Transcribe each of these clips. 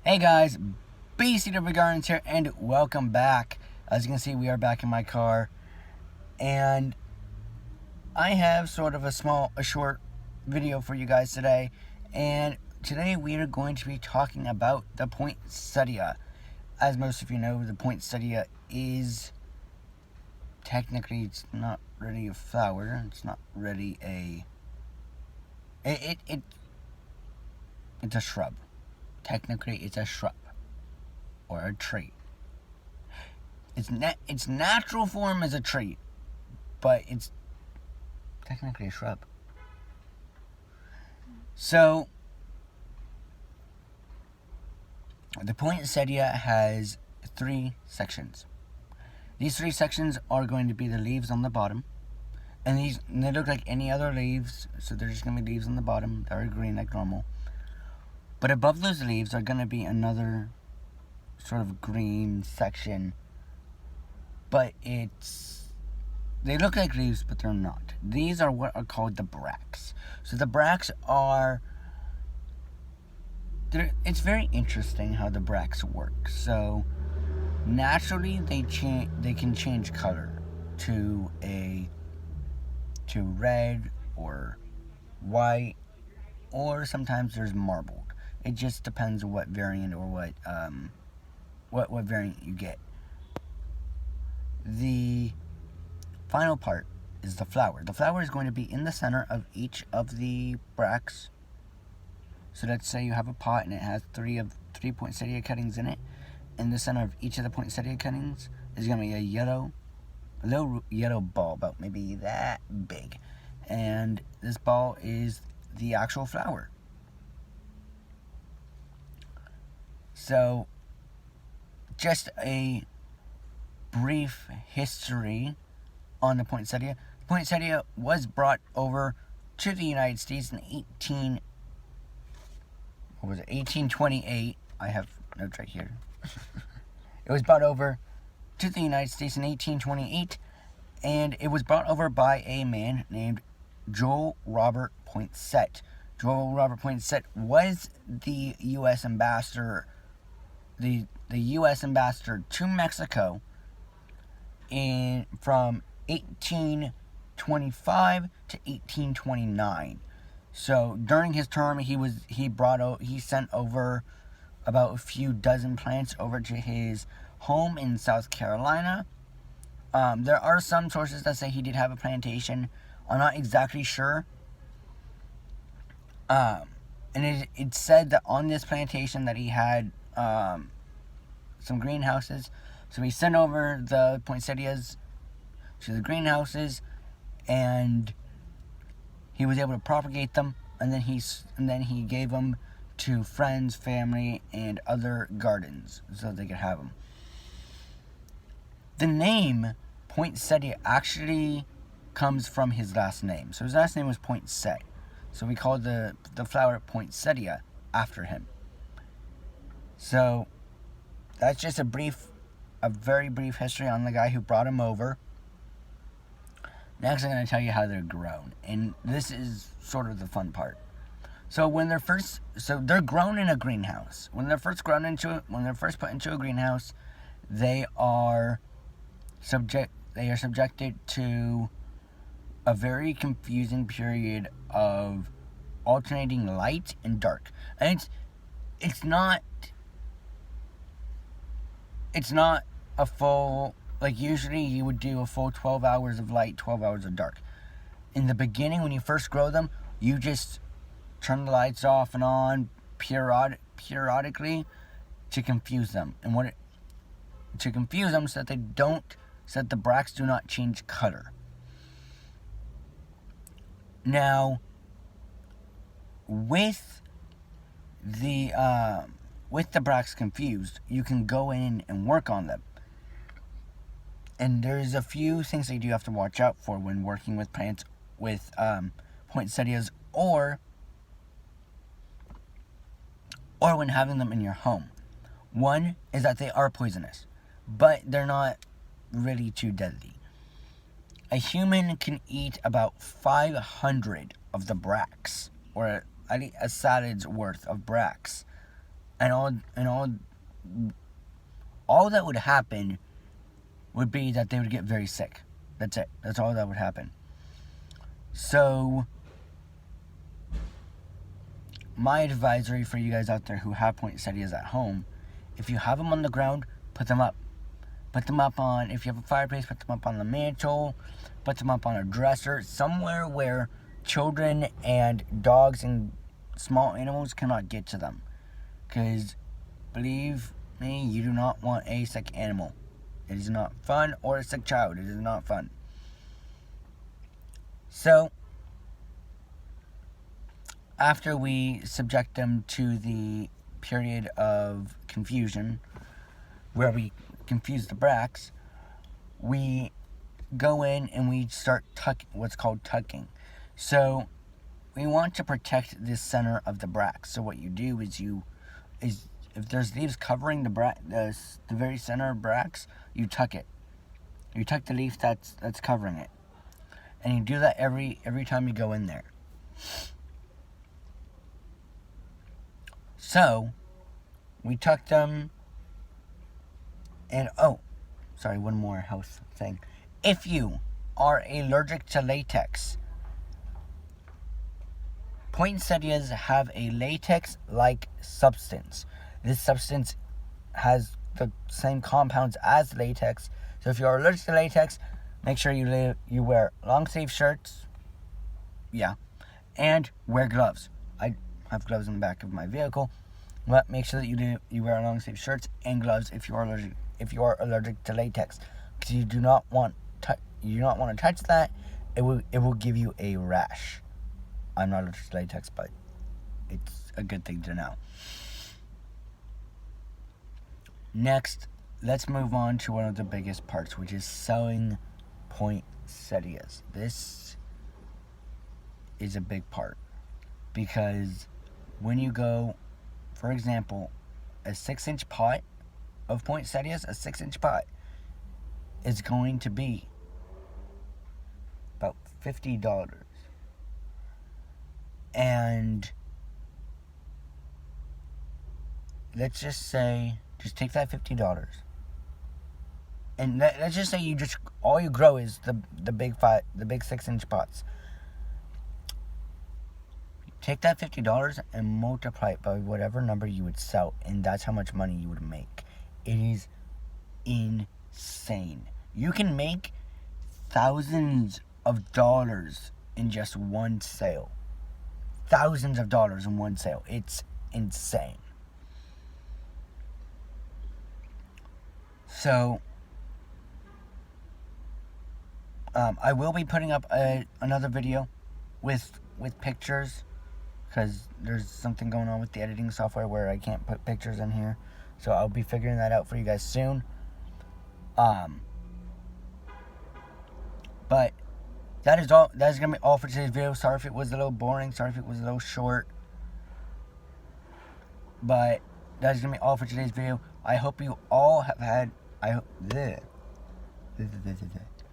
Hey guys, Bcwgardens here, and welcome back. As you can see, we are back in my car, and I have sort of a short video for you guys today. And today we are going to be talking about the poinsettia. As most of you know, the poinsettia is technically, it's not really a flower. It's not really it's a shrub. Technically, it's a shrub or a tree. Its natural form is a tree, but it's technically a shrub. So, the poinsettia has 3 sections. These 3 sections are going to be the leaves on the bottom, and they look like any other leaves, so they're just going to be leaves on the bottom that are green like normal. But above those leaves are going to be another sort of green section, but they look like leaves, but they're not. These are what are called the bracts. So the bracts it's very interesting how the bracts work. So naturally they can change color to red or white, or sometimes there's marbled. It just depends on what variant or what variant you get. The final part is the flower. The flower is going to be in the center of each of the bracts. So let's say you have a pot and it has three poinsettia cuttings in it. In the center of each of the poinsettia cuttings is going to be a little yellow ball, about maybe that big. And this ball is the actual flower. So, just a brief history on the poinsettia. The poinsettia was brought over to the United States in 1828. I have notes right here. It was brought over to the United States in 1828, and it was brought over by a man named Joel Robert Poinsett. Joel Robert Poinsett was the U.S. ambassador. The U.S. ambassador to Mexico from 1825 to 1829. So during his term, he sent over about a few dozen plants over to his home in South Carolina. There are some sources that say he did have a plantation. I'm not exactly sure. And it's said that on this plantation that he had some greenhouses. So he sent over the poinsettias to the greenhouses, and he was able to propagate them, and then he gave them to friends, family, and other gardens so they could have them. The name poinsettia actually comes from his last name. So his last name was Poinsett. So we called the flower poinsettia after him. So that's just a very brief history on the guy who brought him over. Next, I'm going to tell you how they're grown, and this is sort of the fun part. So they're grown in a greenhouse. When they're first put into a greenhouse, they are subjected to a very confusing period of alternating light and dark, and it's not a full, like usually you would do a full 12 hours of light, 12 hours of dark. In the beginning, when you first grow them, you just turn the lights off and on periodically to confuse them. To confuse them so that the bracts do not change color. Now, with the bracts confused, you can go in and work on them. And there's a few things that you do have to watch out for when working with plants with poinsettias, or when having them in your home. One is that they are poisonous, but they're not really too deadly. A human can eat about 500 of the bracts, or a salad's worth of bracts, and all that would happen would be that they would get very sick. That's it. That's all that would happen. So, my advisory for you guys out there who have poinsettias at home, if you have them on the ground, put them up. Put them up on, if you have a fireplace, put them up on the mantle, put them up on a dresser, somewhere where children and dogs and small animals cannot get to them. Because, believe me, you do not want a sick animal. It is not fun, or a sick child. It is not fun. So, after we subject them to the period of confusion, where we confuse the bracts, we go in and we start what's called tucking. So, we want to protect the center of the bracts. So what you do is if there's leaves covering the very center of bracts, you tuck it. You tuck the leaf that's covering it, and you do that every time you go in there. So we tuck them, and one more health thing. If you are allergic to latex, poinsettias have a latex-like substance. This substance has the same compounds as latex. So if you are allergic to latex, make sure you wear long-sleeve shirts. Yeah. And wear gloves. I have gloves in the back of my vehicle. But make sure that you wear long-sleeve shirts and gloves if you are allergic to latex. Because you do not want to touch that. It will give you a rash. I'm not allergic to latex, but it's a good thing to know. Next, let's move on to one of the biggest parts, which is sowing poinsettias. This is a big part because when you go, for example, a 6-inch pot of poinsettias, a 6-inch pot is going to be about $50. And let's just say, just take that $50, and let's just say all you grow is the big 6-inch pots. Take that $50 and multiply it by whatever number you would sell, and that's how much money you would make. It is insane. You can make thousands of dollars in just one sale. Thousands of dollars in one sale. It's insane. So, I will be putting up another video with pictures, because there's something going on with the editing software where I can't put pictures in here. So I'll be figuring that out for you guys soon. But that is all. That is gonna be all for today's video. Sorry if it was a little boring. Sorry if it was a little short. But that is gonna be all for today's video. I hope you all have had.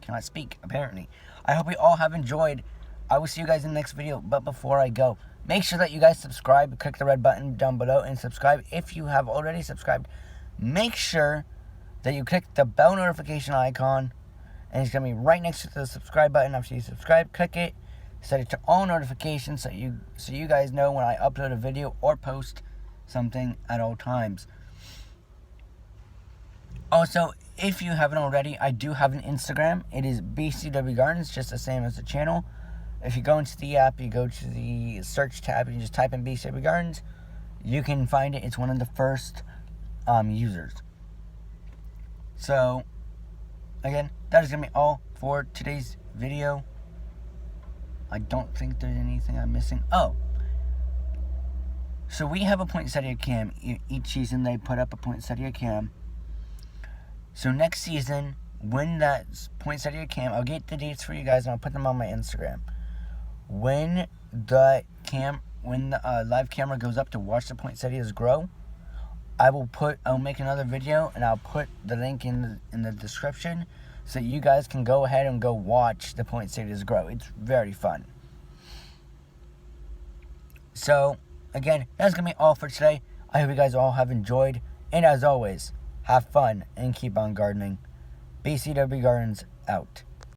Cannot speak apparently. I hope you all have enjoyed. I will see you guys in the next video. But before I go, make sure that you guys subscribe. Click the red button down below and subscribe if you have already subscribed. Make sure that you click the bell notification icon, and it's going to be right next to the subscribe button. After you subscribe, click it, set it to all notifications so you guys know when I upload a video or post something at all times. Also, if you haven't already, I do have an Instagram. It is Bcwgardens, just the same as the channel. If you go into the app, you go to the search tab, and you just type in Bcwgardens, you can find it. It's one of the first users. So, again, that is going to be all for today's video. I don't think there's anything I'm missing. Oh, so we have a poinsettia cam. Each season they put up a poinsettia cam. So next season, when that poinsettia cam, I'll get the dates for you guys and I'll put them on my Instagram. When the live camera goes up to watch the poinsettias grow, I'll make another video and I'll put the link in the description so you guys can go ahead and go watch the poinsettias grow. It's very fun. So, again, that's going to be all for today. I hope you guys all have enjoyed, and as always, have fun and keep on gardening. Bcwgardens out.